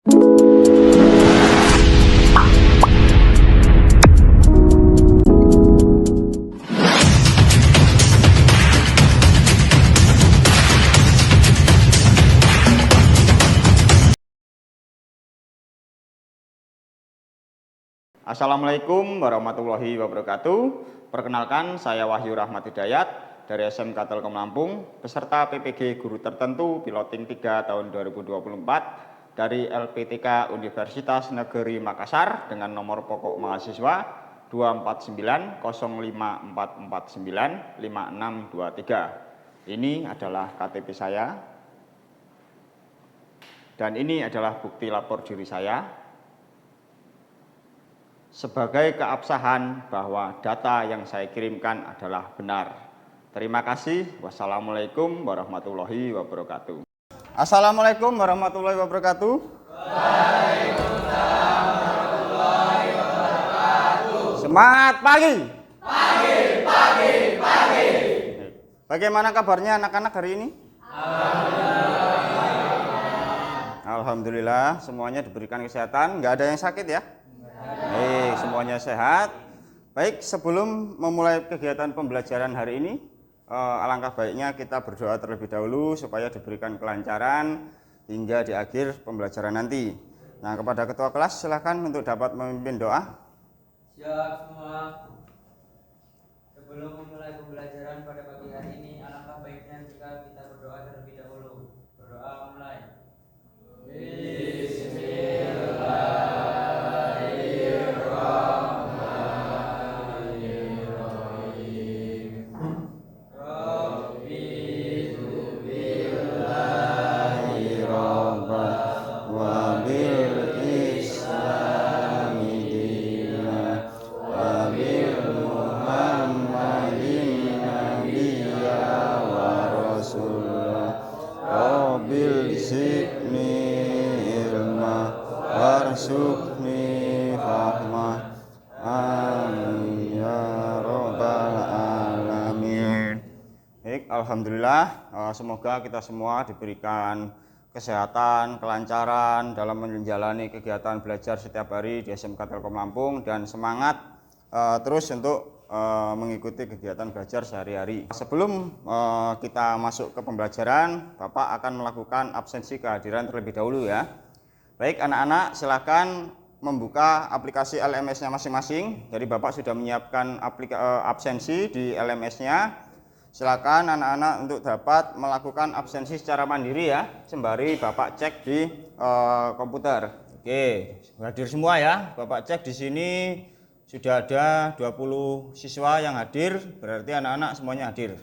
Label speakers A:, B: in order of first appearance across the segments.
A: Assalamualaikum warahmatullahi wabarakatuh. Perkenalkan, saya Wahyu Rahmat Hidayat dari SMK Telkom Lampung, peserta PPG Guru Tertentu Piloting 3 tahun 2024 dari LPTK Universitas Negeri Makassar dengan nomor pokok mahasiswa 24904495623. Ini adalah KTP saya dan ini adalah bukti lapor diri saya sebagai keabsahan bahwa data yang saya kirimkan adalah benar. Terima kasih. Wassalamualaikum warahmatullahi wabarakatuh. Assalamualaikum warahmatullahi wabarakatuh. Waalaikumsalam warahmatullahi wabarakatuh. Semangat pagi. Pagi. Bagaimana kabarnya anak-anak hari ini? Alhamdulillah, semuanya diberikan kesehatan, nggak ada yang sakit ya? Baik, semuanya sehat. Baik, sebelum memulai kegiatan pembelajaran hari ini, alangkah baiknya kita berdoa terlebih dahulu supaya diberikan kelancaran hingga di akhir pembelajaran nanti. Nah, kepada ketua kelas silakan untuk dapat memimpin doa.
B: Siap semua. Sebelum memulai pembelajaran pada pagi hari ini, alangkah baiknya jika kita berdoa terlebih dahulu. Berdoa mulai.
A: Alhamdulillah, semoga kita semua diberikan kesehatan, kelancaran dalam menjalani kegiatan belajar setiap hari di SMK Telkom Lampung dan semangat terus untuk mengikuti kegiatan belajar sehari-hari. Sebelum kita masuk ke pembelajaran, Bapak akan melakukan absensi kehadiran terlebih dahulu ya. Baik anak-anak, silakan membuka aplikasi LMS-nya masing-masing. Jadi Bapak sudah menyiapkan absensi di LMS-nya. Silakan anak-anak untuk dapat melakukan absensi secara mandiri ya, sembari Bapak cek di komputer. Oke, hadir semua ya. Bapak cek di sini sudah ada 20 siswa yang hadir, berarti anak-anak semuanya hadir.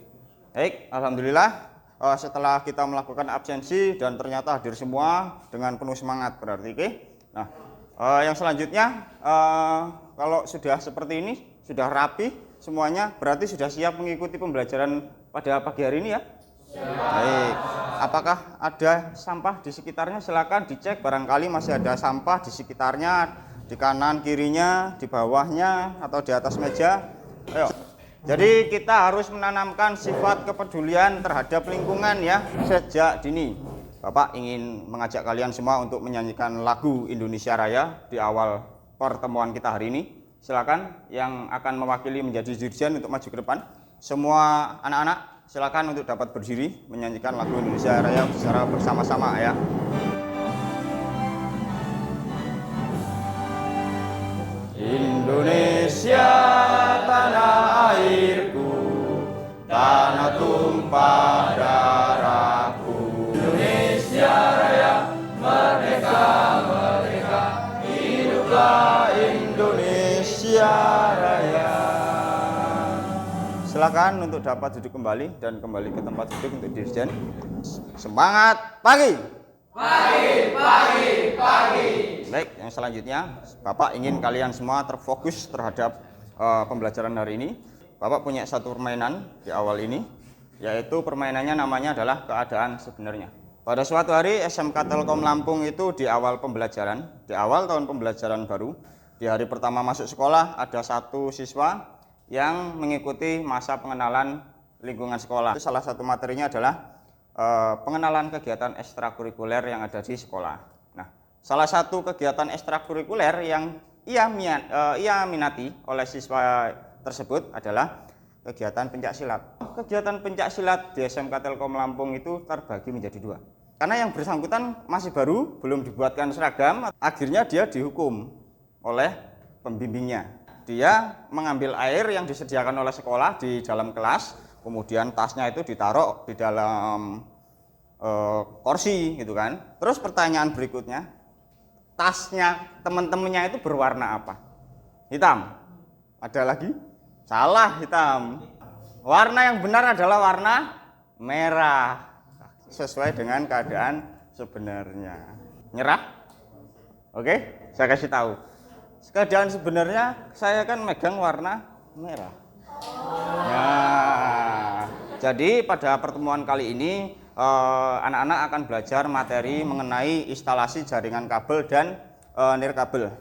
A: Baik, alhamdulillah setelah kita melakukan absensi dan ternyata hadir semua dengan penuh semangat berarti oke. Nah, yang selanjutnya kalau sudah seperti ini, sudah rapi semuanya, berarti sudah siap mengikuti pembelajaran pada pagi hari ini ya? Baik, apakah ada sampah di sekitarnya? Silakan dicek, barangkali masih ada sampah di sekitarnya, di kanan kirinya, di bawahnya, atau di atas meja. Ayo. Jadi kita harus menanamkan sifat kepedulian terhadap lingkungan ya, sejak dini. Bapak ingin mengajak kalian semua untuk menyanyikan lagu Indonesia Raya di awal pertemuan kita hari ini. Silakan yang akan mewakili menjadi dirjen untuk maju ke depan. Semua anak-anak silakan untuk dapat berdiri menyanyikan lagu Indonesia Raya secara bersama-sama ya. Indonesia tanah airku, tanah tumpah darahku. Indonesia Raya merdeka, merdeka, hiduplah Indonesia Raya. Silakan untuk dapat duduk kembali dan kembali ke tempat duduk untuk dirjen. Semangat pagi. Pagi. Baik, yang selanjutnya Bapak ingin kalian semua terfokus terhadap pembelajaran hari ini. Bapak punya satu permainan di awal ini, yaitu permainannya namanya adalah keadaan sebenarnya. Pada suatu hari SMK Telkom Lampung itu di awal pembelajaran, di awal tahun pembelajaran baru, di hari pertama masuk sekolah ada satu siswa yang mengikuti masa pengenalan lingkungan sekolah. Salah satu materinya adalah pengenalan kegiatan ekstrakurikuler yang ada di sekolah. Nah, salah satu kegiatan ekstrakurikuler yang ia minati oleh siswa tersebut adalah kegiatan pencak silat. Kegiatan pencak silat di SMK Telkom Lampung itu terbagi menjadi dua. Karena yang bersangkutan masih baru, belum dibuatkan seragam, akhirnya dia dihukum oleh pembimbingnya. Dia mengambil air yang disediakan oleh sekolah di dalam kelas, kemudian tasnya itu ditaruh di dalam kursi gitu kan. Terus pertanyaan berikutnya, tasnya teman-temannya itu berwarna apa? Hitam. Ada lagi? Salah, hitam. Warna yang benar adalah warna merah. Sesuai dengan keadaan sebenarnya. Nyerah? Oke, saya kasih tahu. Keadaan sebenarnya saya kan megang warna merah. Nah, jadi pada pertemuan kali ini anak-anak akan belajar materi mengenai instalasi jaringan kabel dan nirkabel.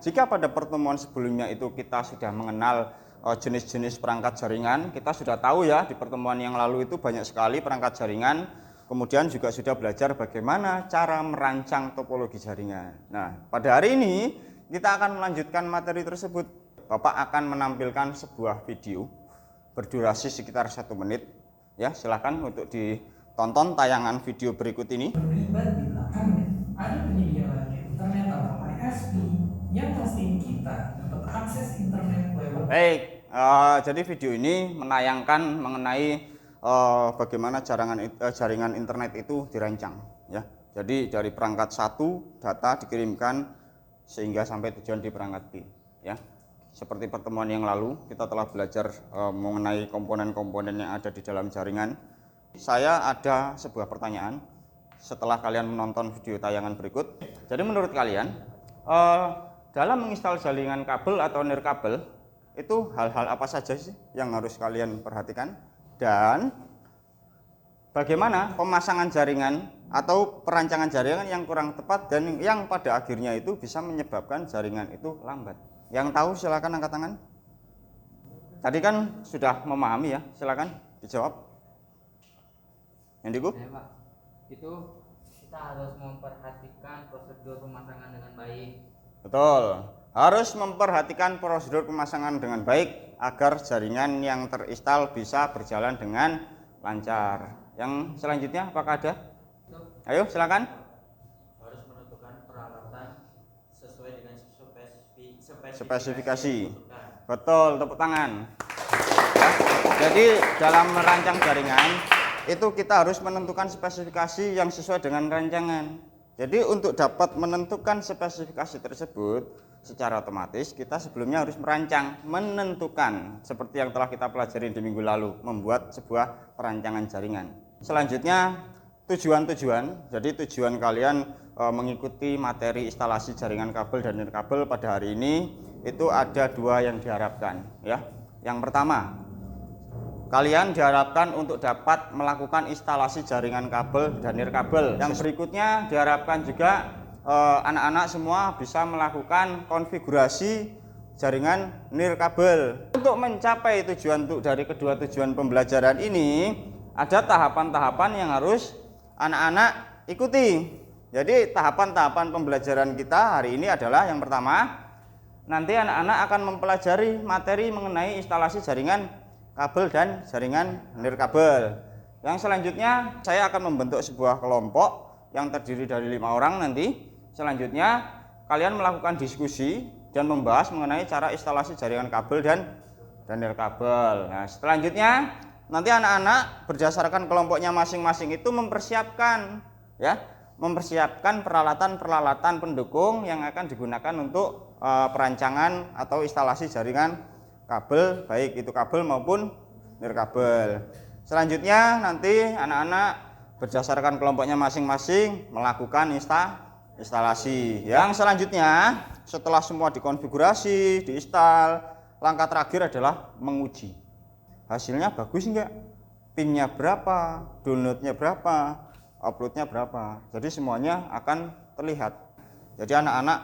A: Jika pada pertemuan sebelumnya itu kita sudah mengenal jenis-jenis perangkat jaringan, kita sudah tahu ya di pertemuan yang lalu itu banyak sekali perangkat jaringan, kemudian juga sudah belajar bagaimana cara merancang topologi jaringan. Nah, pada hari ini kita akan melanjutkan materi tersebut. Bapak akan menampilkan sebuah video berdurasi sekitar 1 menit. Ya, silakan untuk ditonton tayangan video berikut ini.
C: Berlibat di belakangnya ada penyedia layanan internet atau ISP yang pastiin kita dapat akses internet lewat.
A: Baik, jadi video ini menayangkan mengenai bagaimana jaringan internet itu dirancang. Ya, jadi dari perangkat 1 data dikirimkan sehingga sampai tujuan di perangkat B. Ya, seperti pertemuan yang lalu kita telah belajar mengenai komponen-komponen yang ada di dalam jaringan. Saya ada sebuah pertanyaan setelah kalian menonton video tayangan berikut. Jadi menurut kalian dalam menginstal jaringan kabel atau nirkabel itu hal-hal apa saja sih yang harus kalian perhatikan, dan bagaimana pemasangan jaringan atau perancangan jaringan yang kurang tepat dan yang pada akhirnya itu bisa menyebabkan jaringan itu lambat. Yang tahu silakan angkat tangan. Tadi kan sudah memahami ya, silakan dijawab. Yang diku?
B: Ya, Pak. Itu kita harus memperhatikan prosedur pemasangan dengan baik.
A: Betul, harus memperhatikan prosedur pemasangan dengan baik agar jaringan yang terinstal bisa berjalan dengan lancar. Yang selanjutnya apakah ada? Ayo silakan.
B: Harus menentukan peralatan sesuai dengan
A: Spesifikasi. Betul, tepuk tangan. Ya, jadi dalam merancang jaringan itu kita harus menentukan spesifikasi yang sesuai dengan rancangan. Jadi untuk dapat menentukan spesifikasi tersebut secara otomatis kita sebelumnya harus menentukan seperti yang telah kita pelajari di minggu lalu, membuat sebuah perancangan jaringan. Selanjutnya tujuan. Jadi tujuan kalian mengikuti materi instalasi jaringan kabel dan nirkabel pada hari ini itu ada 2 yang diharapkan ya. Yang pertama, kalian diharapkan untuk dapat melakukan instalasi jaringan kabel dan nirkabel. Yang berikutnya diharapkan juga anak-anak semua bisa melakukan konfigurasi jaringan nirkabel. Untuk mencapai tujuan dari kedua tujuan pembelajaran ini ada tahapan-tahapan yang harus anak-anak ikuti. Jadi tahapan-tahapan pembelajaran kita hari ini adalah yang pertama, nanti anak-anak akan mempelajari materi mengenai instalasi jaringan kabel dan jaringan nirkabel. Yang selanjutnya saya akan membentuk sebuah kelompok yang terdiri dari 5 orang nanti. Selanjutnya kalian melakukan diskusi dan membahas mengenai cara instalasi jaringan kabel dan nirkabel. Nah, selanjutnya nanti anak-anak berdasarkan kelompoknya masing-masing itu mempersiapkan peralatan-peralatan pendukung yang akan digunakan untuk perancangan atau instalasi jaringan kabel, baik itu kabel maupun nirkabel. Selanjutnya nanti anak-anak berdasarkan kelompoknya masing-masing melakukan instalasi. Yang selanjutnya setelah semua dikonfigurasi, diinstal, langkah terakhir adalah menguji. Hasilnya bagus enggak? Pinnya berapa? Downloadnya berapa? Uploadnya berapa? Jadi semuanya akan terlihat. Jadi anak-anak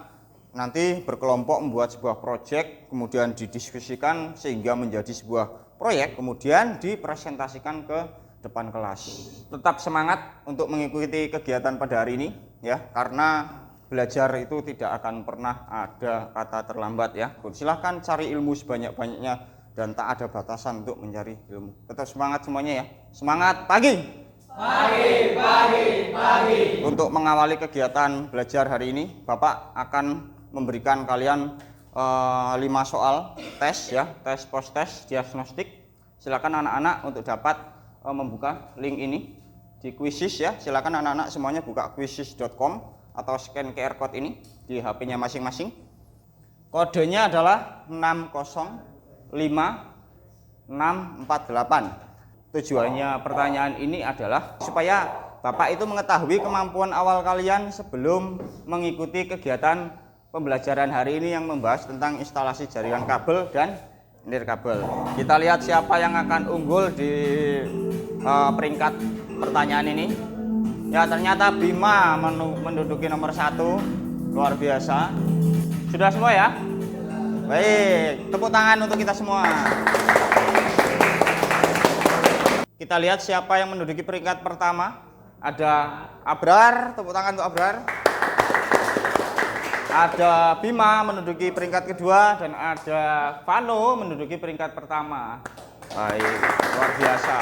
A: nanti berkelompok membuat sebuah proyek, kemudian didiskusikan sehingga menjadi sebuah proyek, kemudian dipresentasikan ke depan kelas. Tetap semangat untuk mengikuti kegiatan pada hari ini ya, karena belajar itu tidak akan pernah ada kata terlambat ya. Silahkan cari ilmu sebanyak-banyaknya dan tak ada batasan untuk mencari ilmu. Tetap semangat semuanya ya. Semangat pagi. Pagi, pagi, pagi. Untuk mengawali kegiatan belajar hari ini, Bapak akan memberikan kalian 5 soal tes ya, tes post tes diagnostik. Silakan anak-anak untuk dapat membuka link ini di Quizizz ya. Silakan anak-anak semuanya buka quizizz.com atau scan QR code ini di HP-nya masing-masing. Kodenya adalah 605648. Tujuannya pertanyaan ini adalah supaya Bapak itu mengetahui kemampuan awal kalian sebelum mengikuti kegiatan pembelajaran hari ini yang membahas tentang instalasi jaringan kabel dan nirkabel. Kita lihat siapa yang akan unggul di peringkat pertanyaan ini. Ya, ternyata Bima menduduki nomor 1. Luar biasa. Sudah semua ya? Baik, tepuk tangan untuk kita semua. Kita lihat siapa yang menduduki peringkat pertama. Ada Abrar, tepuk tangan untuk Abrar. Ada Bima menduduki peringkat kedua dan ada Vano menduduki peringkat pertama. Baik, luar biasa.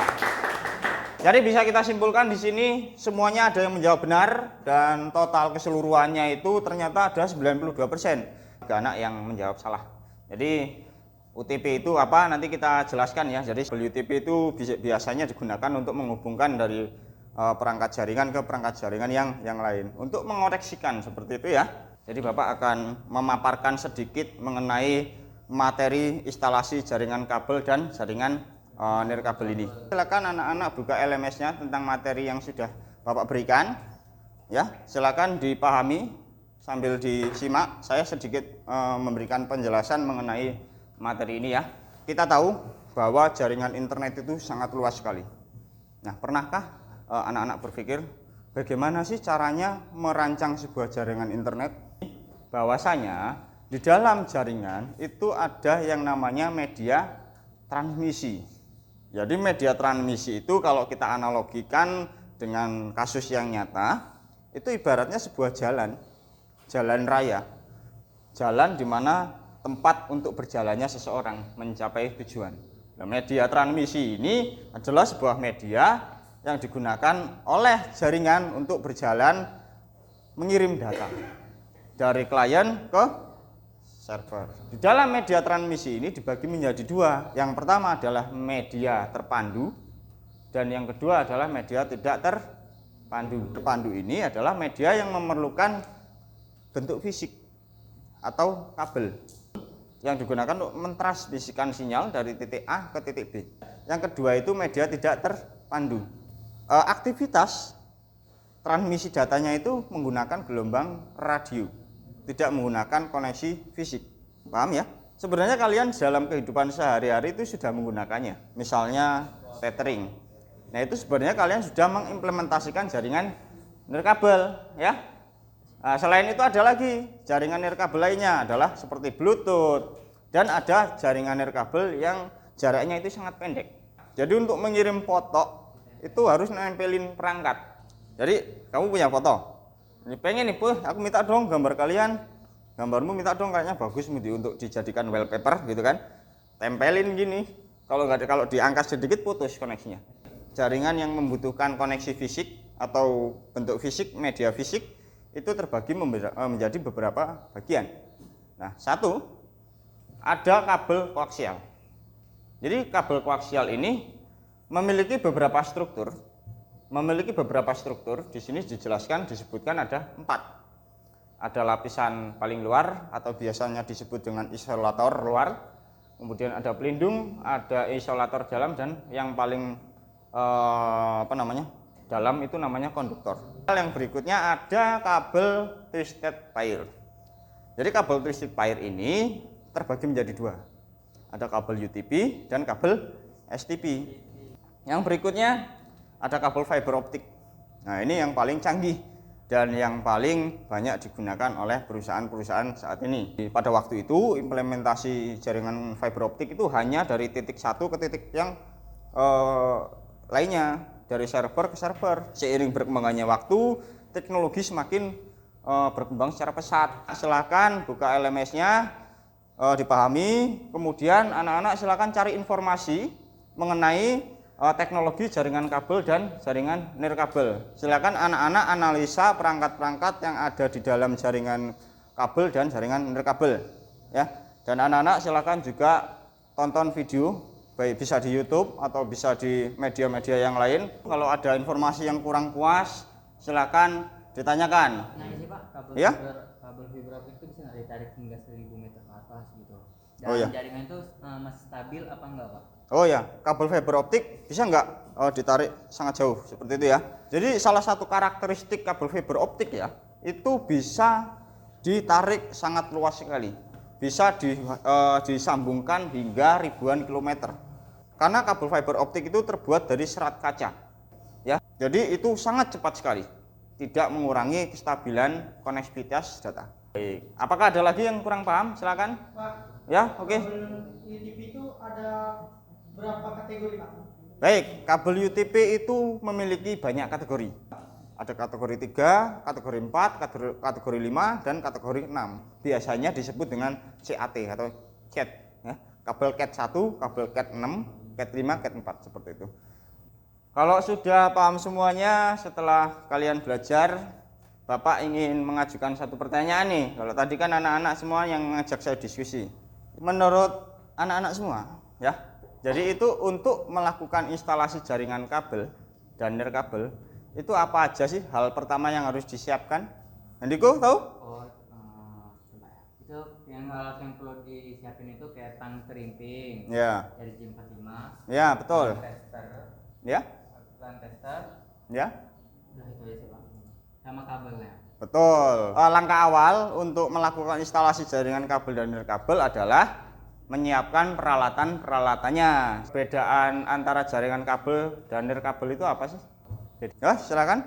A: Jadi bisa kita simpulkan di sini semuanya ada yang menjawab benar dan total keseluruhannya itu ternyata ada 92%. Ada anak yang menjawab salah. Jadi UTP itu apa? Nanti kita jelaskan ya. Jadi UTP itu biasanya digunakan untuk menghubungkan dari perangkat jaringan ke perangkat jaringan yang lain untuk mengoreksikan seperti itu ya. Jadi Bapak akan memaparkan sedikit mengenai materi instalasi jaringan kabel dan jaringan nirkabel ini. Silakan anak-anak buka LMS-nya tentang materi yang sudah Bapak berikan. Ya, silakan dipahami sambil disimak. Saya sedikit memberikan penjelasan mengenai materi ini ya. Kita tahu bahwa jaringan internet itu sangat luas sekali. Nah, pernahkah anak-anak berpikir bagaimana sih caranya merancang sebuah jaringan internet? Bahwasanya di dalam jaringan itu ada yang namanya media transmisi. Jadi media transmisi itu kalau kita analogikan dengan kasus yang nyata, itu ibaratnya sebuah jalan raya. Jalan di mana tempat untuk berjalannya seseorang mencapai tujuan. Nah, media transmisi ini adalah sebuah media yang digunakan oleh jaringan untuk berjalan mengirim data dari klien ke server. Di dalam media transmisi ini dibagi menjadi 2. Yang pertama adalah media terpandu dan yang kedua adalah media tidak terpandu. Terpandu ini adalah media yang memerlukan bentuk fisik atau kabel yang digunakan untuk mentransmisikan sinyal dari titik A ke titik B. Yang kedua itu media tidak terpandu. Aktivitas transmisi datanya itu menggunakan gelombang radio, tidak menggunakan koneksi fisik. Paham ya? Sebenarnya kalian dalam kehidupan sehari-hari itu sudah menggunakannya. Misalnya tethering. Nah, itu sebenarnya kalian sudah mengimplementasikan jaringan nirkabel ya. Nah, selain itu ada lagi jaringan nirkabel lainnya adalah seperti Bluetooth dan ada jaringan nirkabel yang jaraknya itu sangat pendek. Jadi untuk mengirim foto itu harus nempelin perangkat. Jadi kamu punya foto. Ini pengen nih, aku minta dong gambar kalian, gambarmu minta dong kayaknya bagus untuk dijadikan wallpaper gitu kan, tempelin gini. Kalau diangkat sedikit putus koneksinya. Jaringan yang membutuhkan koneksi fisik atau bentuk fisik, media fisik itu terbagi menjadi beberapa bagian. Nah, satu ada kabel koaksial. Jadi kabel koaksial ini memiliki beberapa struktur. Di sini disebutkan ada 4. Ada lapisan paling luar atau biasanya disebut dengan isolator luar, kemudian ada pelindung, ada isolator dalam, dan yang paling dalam itu namanya konduktor. Yang berikutnya ada kabel twisted pair. Jadi kabel twisted pair ini terbagi menjadi 2. Ada kabel UTP dan kabel STP. Yang berikutnya ada kabel fiber optik. Nah, ini yang paling canggih dan yang paling banyak digunakan oleh perusahaan-perusahaan saat ini. Pada waktu itu implementasi jaringan fiber optik itu hanya dari titik satu ke titik yang lainnya, dari server ke server. Seiring berkembangnya waktu, teknologi semakin berkembang secara pesat. Silakan buka LMS-nya, dipahami, kemudian anak-anak silakan cari informasi mengenai teknologi jaringan kabel dan jaringan nirkabel. Silakan anak-anak analisa perangkat-perangkat yang ada di dalam jaringan kabel dan jaringan nirkabel, ya. Dan anak-anak silakan juga tonton video, baik bisa di YouTube atau bisa di media-media yang lain. Kalau ada informasi yang kurang puas, silakan ditanyakan.
B: Nah ini Pak,
A: Ya?
B: kabel fiber optik itu bisa nggak ditarik hingga 1000 meter ke atas gitu? Dan
A: Oh, ya.
B: jaringan itu masih stabil apa enggak Pak?
A: Oh ya, kabel fiber optik bisa nggak ditarik sangat jauh seperti itu ya. Jadi salah satu karakteristik kabel fiber optik ya, itu bisa ditarik sangat luas sekali. Bisa disambungkan hingga ribuan kilometer. Karena kabel fiber optik itu terbuat dari serat kaca. Ya. Jadi itu sangat cepat sekali. Tidak mengurangi kestabilan konektivitas data. Baik. Apakah ada lagi yang kurang paham? Silakan.
D: Pak,
A: Ya, oke.
D: kabel UTP itu ada berapa kategori, Pak?
A: Baik, kabel UTP itu memiliki banyak kategori. Ada kategori 3, kategori 4, kategori 5, dan kategori 6. Biasanya disebut dengan CAT atau CAT. Ya. Kabel CAT 1, kabel CAT 6, CAT 5, CAT 4, seperti itu. Kalau sudah paham semuanya, setelah kalian belajar, Bapak ingin mengajukan satu pertanyaan nih. Kalau tadi kan anak-anak semua yang mengajak saya diskusi. Menurut anak-anak semua, ya. Jadi itu untuk melakukan instalasi jaringan kabel dan nirkabel, itu apa aja sih hal pertama yang harus disiapkan? Andiko tahu?
B: Oh, coba ya. Itu yang alat yang perlu disiapin itu kayak tang terimping.
A: Ya.
B: Dari J45.
A: Ya, betul.
B: Tester.
A: Ya.
B: Tester.
A: Ya.
B: Udah itu aja sih Pak. Sama kabelnya.
A: Betul. Langkah awal untuk melakukan instalasi jaringan kabel dan nirkabel adalah menyiapkan peralatan-peralatannya. Perbedaan antara jaringan kabel dan nirkabel itu apa sih? Ya, silakan.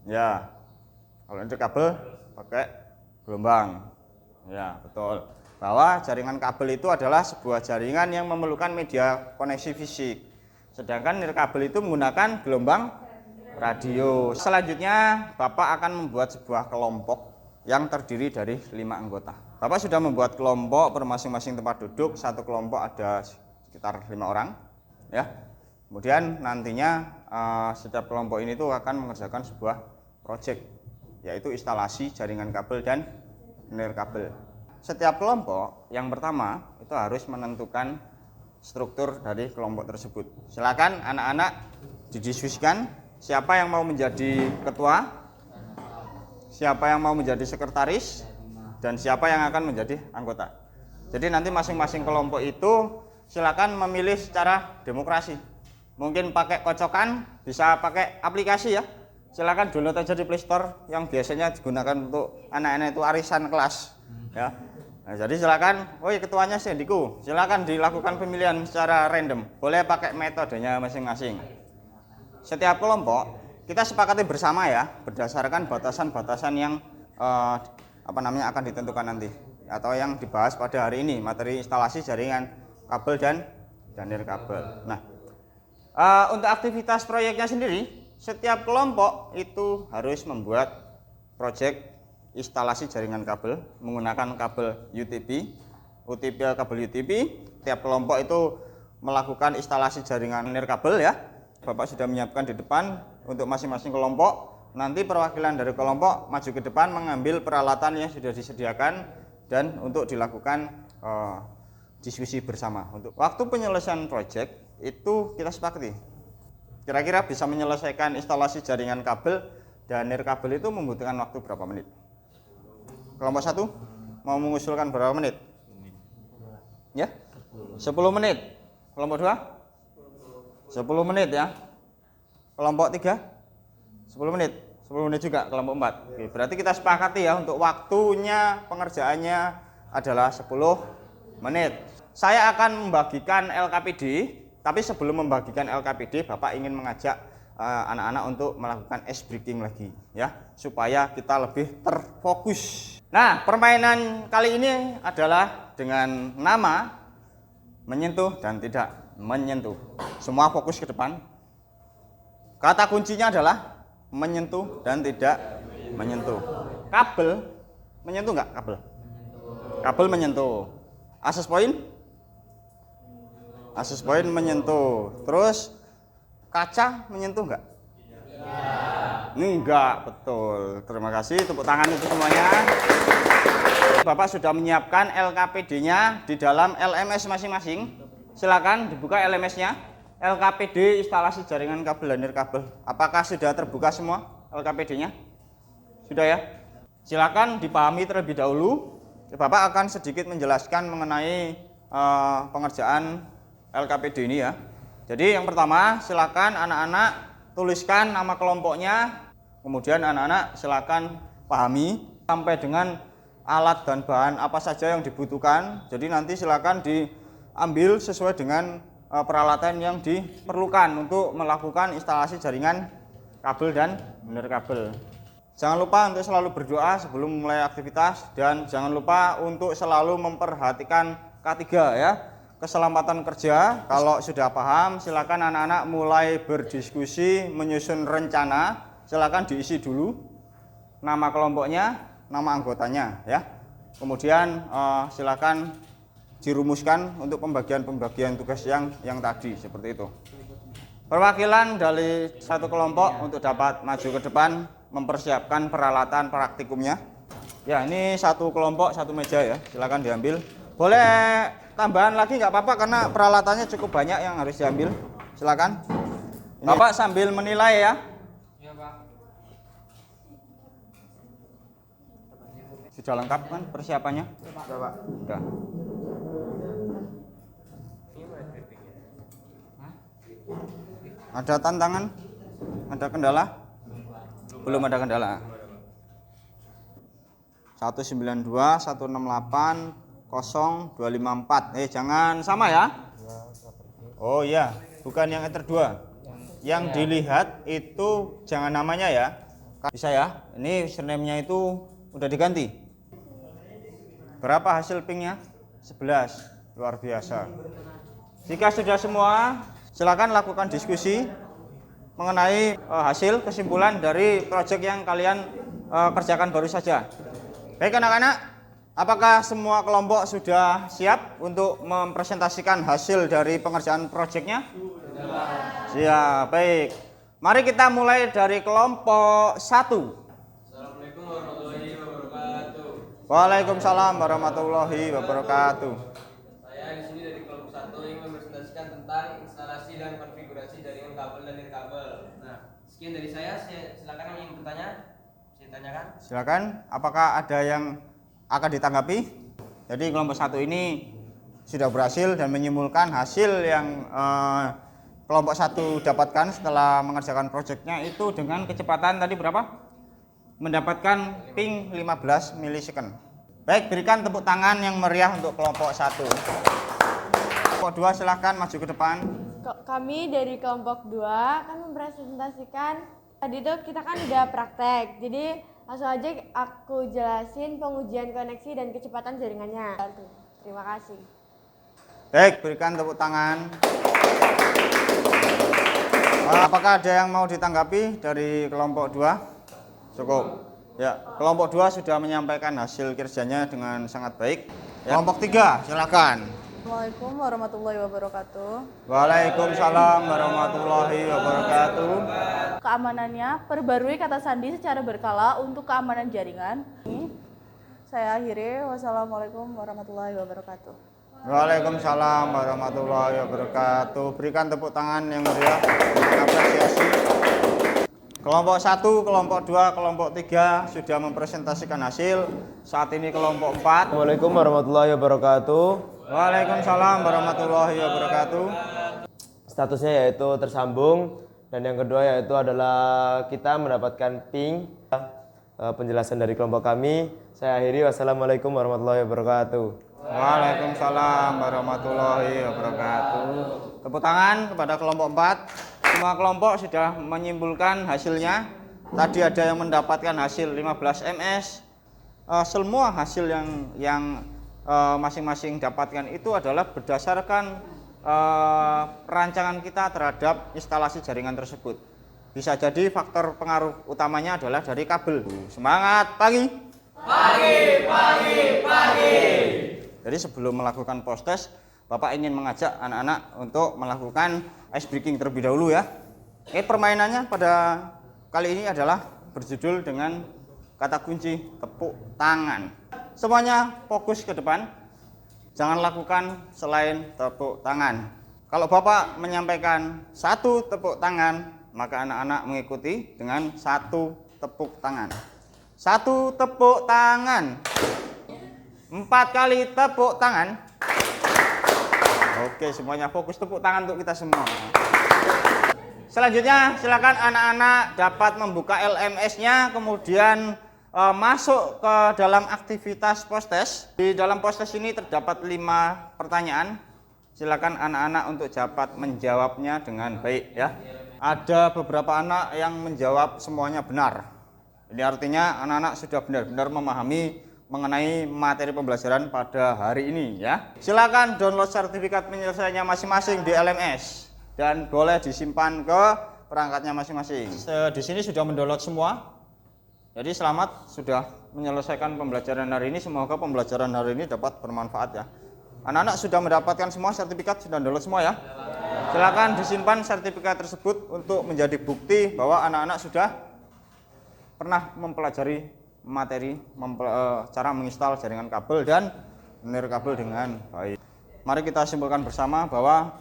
A: Ya. Kalau nirkabel pakai gelombang. Ya, betul. Bahwa jaringan kabel itu adalah sebuah jaringan yang memerlukan media koneksi fisik. Sedangkan nirkabel itu menggunakan gelombang radio. Selanjutnya, Bapak akan membuat sebuah kelompok yang terdiri dari 5 anggota. Bapak sudah membuat kelompok bermasing-masing tempat duduk. Satu kelompok ada sekitar 5 orang, ya. Kemudian nantinya setiap kelompok ini tuh akan mengerjakan sebuah proyek, yaitu instalasi jaringan kabel dan nirkabel. Setiap kelompok yang pertama itu harus menentukan struktur dari kelompok tersebut. Silakan anak-anak didiskusikan siapa yang mau menjadi ketua, siapa yang mau menjadi sekretaris, dan siapa yang akan menjadi anggota. Jadi nanti masing-masing kelompok itu silakan memilih secara demokrasi. Mungkin pakai kocokan, bisa pakai aplikasi ya. Silakan download aja di Play Store yang biasanya digunakan untuk anak-anak itu arisan kelas, ya. Nah, jadi silakan, ketuanya si Andiko, silakan dilakukan pemilihan secara random. Boleh pakai metodenya masing-masing. Setiap kelompok kita sepakati bersama ya, berdasarkan batasan-batasan yang akan ditentukan nanti atau yang dibahas pada hari ini, materi instalasi jaringan kabel dan nirkabel. Nah, untuk aktivitas proyeknya sendiri, setiap kelompok itu harus membuat proyek instalasi jaringan kabel menggunakan kabel UTP, kabel UTP. Tiap kelompok itu melakukan instalasi jaringan nirkabel ya. Bapak sudah menyiapkan di depan untuk masing-masing kelompok. Nanti perwakilan dari kelompok maju ke depan mengambil peralatan yang sudah disediakan dan untuk dilakukan diskusi bersama. Untuk waktu penyelesaian proyek itu kita sepakati. Kira-kira bisa menyelesaikan instalasi jaringan kabel dan nirkabel itu membutuhkan waktu berapa menit? Kelompok 1 mau mengusulkan berapa menit? Ya? 10 menit. Kelompok 2? 10 menit ya. Kelompok 3? 10 menit. 10 menit juga kelompok 4. Oke, berarti kita sepakati ya untuk waktunya pengerjaannya adalah 10 menit. Saya akan membagikan LKPD, tapi sebelum membagikan LKPD Bapak ingin mengajak anak-anak untuk melakukan ice breaking lagi ya, supaya kita lebih terfokus. Nah, permainan kali ini adalah dengan nama menyentuh dan tidak menyentuh. Semua fokus ke depan. Kata kuncinya adalah menyentuh dan tidak menyentuh. Kabel menyentuh nggak? Kabel menyentuh. Akses point? Akses point menyentuh. Terus kaca menyentuh nggak? Enggak, betul. Terima kasih, tepuk tangan untuk semuanya. Bapak sudah menyiapkan LKPD-nya di dalam LMS masing-masing. Silakan dibuka LMS-nya. LKPD instalasi jaringan kabel dan nirkabel. Apakah sudah terbuka semua LKPD-nya? Sudah ya? Silakan dipahami terlebih dahulu. Bapak akan sedikit menjelaskan mengenai pengerjaan LKPD ini ya. Jadi yang pertama, silakan anak-anak tuliskan nama kelompoknya. Kemudian anak-anak silakan pahami sampai dengan alat dan bahan apa saja yang dibutuhkan. Jadi nanti silakan diambil sesuai dengan peralatan yang diperlukan untuk melakukan instalasi jaringan kabel dan nirkabel. Jangan lupa untuk selalu berdoa sebelum memulai aktivitas dan jangan lupa untuk selalu memperhatikan K3 ya. Keselamatan kerja. Kalau sudah paham, silakan anak-anak mulai berdiskusi, menyusun rencana. Silakan diisi dulu nama kelompoknya, nama anggotanya ya. Kemudian silakan dirumuskan untuk pembagian tugas yang tadi seperti itu. Perwakilan dari satu kelompok untuk dapat maju ke depan mempersiapkan peralatan praktikumnya. Ya, ini satu kelompok, satu meja ya. Silakan diambil. Boleh tambahan lagi nggak apa-apa karena peralatannya cukup banyak yang harus diambil. Silakan. Bapak sambil menilai ya.
B: Iya, Pak.
A: Sudah lengkap kan persiapannya? Sudah, Pak. Sudah. Ada tantangan? Ada kendala? Belum ada kendala. 192 168 0254. Jangan sama ya. Oh iya, bukan yang enter 2. Yang dilihat itu jangan namanya ya. Bisa ya. Ini username-nya itu udah diganti. Berapa hasil pingnya? 11. Luar biasa. Jika sudah semua, silakan lakukan diskusi mengenai hasil kesimpulan dari proyek yang kalian kerjakan baru saja. Baik anak-anak, apakah semua kelompok sudah siap untuk mempresentasikan hasil dari pengerjaan proyeknya? Siap, baik. Mari kita mulai dari kelompok 1.
B: Assalamualaikum warahmatullahi wabarakatuh.
A: Waalaikumsalam warahmatullahi wabarakatuh.
B: Saya di sini dari kelompok 1 ingin mempresentasikan tentang instalasi dan konfigurasi jaringan kabel dan nirkabel. Nah, sekian dari saya. Silakan yang ingin bertanya, saya tanyakan.
A: Silakan, apakah ada yang akan ditanggapi? Jadi kelompok 1 ini sudah berhasil dan menyimpulkan hasil yang kelompok 1 dapatkan setelah mengerjakan proyeknya itu dengan kecepatan tadi berapa? Mendapatkan ping 15 milisecond. Baik, berikan tepuk tangan yang meriah untuk kelompok 1. Kelompok 2 silahkan maju ke depan.
E: Kami dari kelompok 2 kan mempresentasikan, tadi itu kita kan udah praktek, jadi langsung aja aku jelasin pengujian koneksi dan kecepatan jaringannya. Terima kasih.
A: Baik, berikan tepuk tangan. Apakah ada yang mau ditanggapi dari kelompok 2? Cukup. Ya, kelompok 2 sudah menyampaikan hasil kerjanya dengan sangat baik. Ya. Kelompok 3, silakan.
F: Assalamualaikum warahmatullahi wabarakatuh.
A: Waalaikumsalam warahmatullahi wabarakatuh.
F: Keamanannya, perbarui kata sandi secara berkala untuk keamanan jaringan. Saya akhiri. Wassalamualaikum warahmatullahi wabarakatuh.
A: Waalaikumsalam warahmatullahi wabarakatuh. Berikan tepuk tangan yang meriah dengan apresiasi. Kelompok 1, kelompok 2, kelompok 3 sudah mempresentasikan hasil. Saat ini kelompok 4.
G: Assalamualaikum warahmatullahi wabarakatuh.
A: Waalaikumsalam warahmatullahi wabarakatuh.
G: Statusnya yaitu tersambung dan yang kedua yaitu adalah kita mendapatkan ping. Penjelasan dari kelompok kami. Saya akhiri. Wassalamualaikum warahmatullahi wabarakatuh.
A: Waalaikumsalam warahmatullahi wabarakatuh. Tepuk tangan kepada kelompok 4. Semua kelompok sudah menyimpulkan hasilnya. Tadi ada yang mendapatkan hasil 15 ms. Semua hasil yang masing-masing dapatkan itu adalah berdasarkan perancangan kita terhadap instalasi jaringan tersebut. Bisa jadi faktor pengaruh utamanya adalah dari kabel. Semangat pagi. Jadi sebelum melakukan post test, Bapak ingin mengajak anak-anak untuk melakukan ice breaking terlebih dahulu ya. Oke, permainannya pada kali ini adalah berjudul dengan kata kunci tepuk tangan. Semuanya fokus ke depan. Jangan lakukan selain tepuk tangan. Kalau Bapak menyampaikan satu tepuk tangan, maka anak-anak mengikuti dengan satu tepuk tangan. Satu tepuk tangan. 4 kali tepuk tangan. Oke, semuanya fokus tepuk tangan untuk kita semua. Selanjutnya, silakan anak-anak dapat membuka LMS-nya, kemudian masuk ke dalam aktivitas post test. Di dalam post test ini terdapat 5 pertanyaan. Silakan anak-anak untuk dapat menjawabnya dengan baik ya. Ada beberapa anak yang menjawab semuanya benar. Ini artinya anak-anak sudah benar-benar memahami mengenai materi pembelajaran pada hari ini ya. Silakan download sertifikat penyelesaiannya masing-masing di LMS dan boleh disimpan ke perangkatnya masing-masing. Di sini sudah mendownload semua. Jadi selamat sudah menyelesaikan pembelajaran hari ini. Semoga pembelajaran hari ini dapat bermanfaat ya. Anak-anak sudah mendapatkan semua sertifikat, sudah download semua ya. Silakan disimpan sertifikat tersebut untuk menjadi bukti bahwa anak-anak sudah pernah mempelajari materi cara menginstal jaringan kabel dan menirkabel dengan baik. Mari kita simpulkan bersama bahwa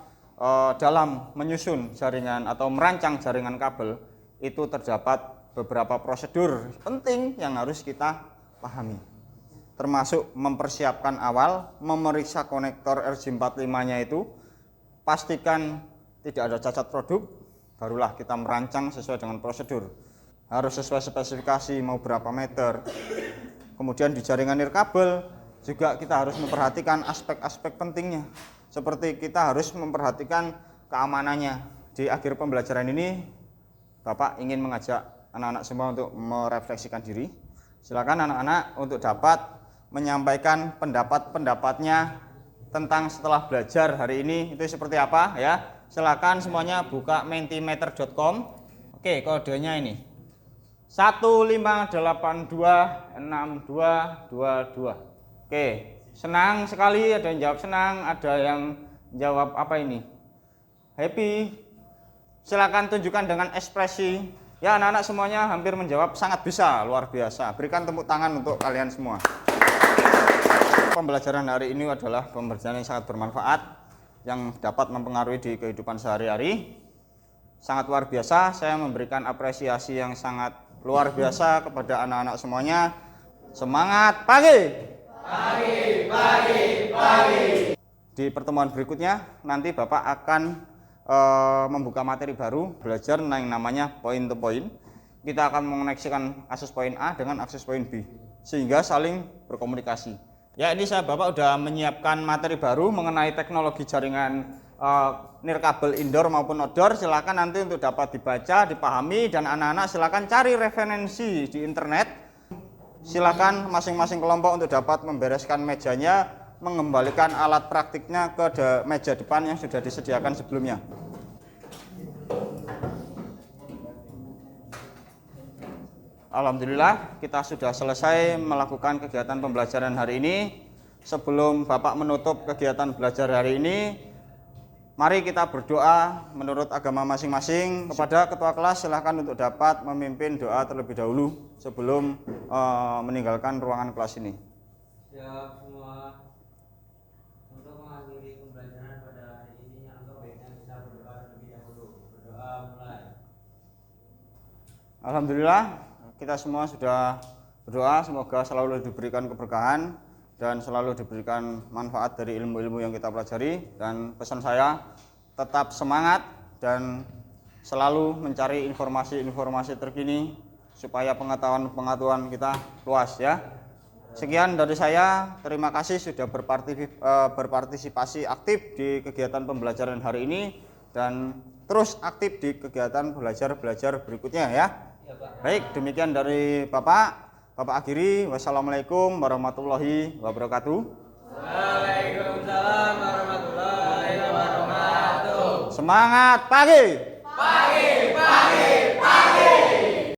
A: dalam menyusun jaringan atau merancang jaringan kabel itu terdapat beberapa prosedur penting yang harus kita pahami, termasuk mempersiapkan awal, memeriksa konektor RJ45-nya itu, pastikan tidak ada cacat produk, barulah kita merancang sesuai dengan prosedur. Harus sesuai spesifikasi mau berapa meter. Kemudian di jaringan nirkabel juga kita harus memperhatikan aspek-aspek pentingnya. Seperti kita harus memperhatikan keamanannya. Di akhir pembelajaran ini Bapak ingin mengajak anak-anak semua untuk merefleksikan diri. Silakan anak-anak untuk dapat menyampaikan pendapat-pendapatnya tentang setelah belajar hari ini itu seperti apa ya. Silakan semuanya buka mentimeter.com. Oke, kodenya ini 15826222. Oke, senang sekali ada yang jawab senang, ada yang jawab apa ini? Happy. Silakan tunjukkan dengan ekspresi. Ya, anak-anak semuanya hampir menjawab sangat bisa, luar biasa. Berikan tepuk tangan untuk kalian semua. Pembelajaran hari ini adalah pembelajaran yang sangat bermanfaat yang dapat mempengaruhi di kehidupan sehari-hari. Sangat luar biasa, saya memberikan apresiasi yang sangat luar biasa kepada anak-anak semuanya. Semangat pagi. Pagi. Di pertemuan berikutnya nanti Bapak akan membuka materi baru, belajar yang namanya point to point. Kita akan mengoneksikan akses poin A dengan akses poin B sehingga saling berkomunikasi. Ya, ini Bapak sudah menyiapkan materi baru mengenai teknologi jaringan nirkabel indoor maupun outdoor. Silakan nanti untuk dapat dibaca, dipahami, dan anak-anak silakan cari referensi di internet. Silakan masing-masing kelompok untuk dapat membereskan mejanya, mengembalikan alat praktiknya ke meja depan yang sudah disediakan sebelumnya. Alhamdulillah kita sudah selesai melakukan kegiatan pembelajaran hari ini. Sebelum Bapak menutup kegiatan belajar hari ini, mari kita berdoa menurut agama masing-masing. Kepada ketua kelas silahkan untuk dapat memimpin doa terlebih dahulu sebelum meninggalkan ruangan kelas ini.
B: Siap semua. Untuk mengakhiri pembelajaran pada hari ini, anggap baiknya bisa berdoa terlebih dahulu. Berdoa mulai.
A: Alhamdulillah kita semua sudah berdoa, semoga selalu diberikan keberkahan dan selalu diberikan manfaat dari ilmu-ilmu yang kita pelajari. Dan pesan saya, tetap semangat dan selalu mencari informasi-informasi terkini supaya pengetahuan kita luas ya. Sekian dari saya, terima kasih sudah berpartisipasi aktif di kegiatan pembelajaran hari ini dan terus aktif di kegiatan belajar berikutnya ya. Baik, demikian dari Bapak akhiri. Wassalamualaikum warahmatullahi wabarakatuh.
B: Waalaikumsalam warahmatullahi wabarakatuh.
A: Semangat pagi.
B: Pagi.